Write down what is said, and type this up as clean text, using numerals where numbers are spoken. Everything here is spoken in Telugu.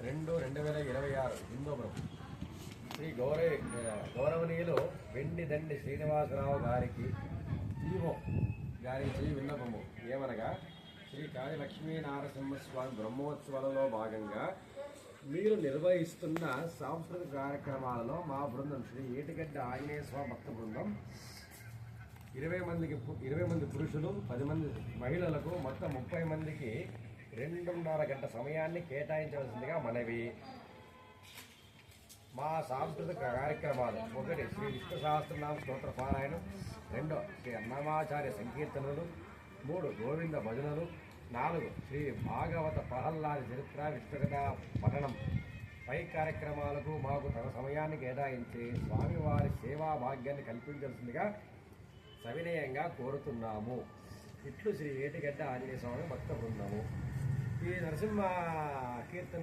2/2026 హిందూపురం శ్రీ గౌరవనీయులు వెండి దండి శ్రీనివాసరావు గారికి ఈవో గారికి విన్నపము ఏమనగా శ్రీ కాళీ లక్ష్మీనారసింహస్వామి బ్రహ్మోత్సవాలలో భాగంగా మీరు నిర్వహిస్తున్న సాంస్కృతిక కార్యక్రమాలలో మా బృందం శ్రీ ఏటిగడ్డ ఆంజనేయ స్వామి భక్త బృందం 20 మంది పురుషులు 10 మంది మహిళలకు మొత్తం 30 మందికి 2.5 గంట సమయాన్ని కేటాయించవలసిందిగా మనవి. మా సాంస్కృతిక కార్యక్రమాలు 1 శ్రీ విష్ణు సహస్రనామ స్తోత్ర పారాయణం, 2 శ్రీ అన్నమాచార్య సంకీర్తనలు, 3 గోవింద భజనలు, 4 శ్రీ భాగవత ప్రహ్లాద చరిత్ర విష్ణుకథ పఠనం. పై కార్యక్రమాలకు మాకు తన సమయాన్ని కేటాయించి స్వామివారి సేవా భాగ్యాన్ని కల్పించాల్సిందిగా సవినయంగా కోరుతున్నాము. ఇట్లు శ్రీ ఏటిగడ్డ ఆంజనేయ స్వామి భక్త బృందము. ఈ నరసింహ కీర్తన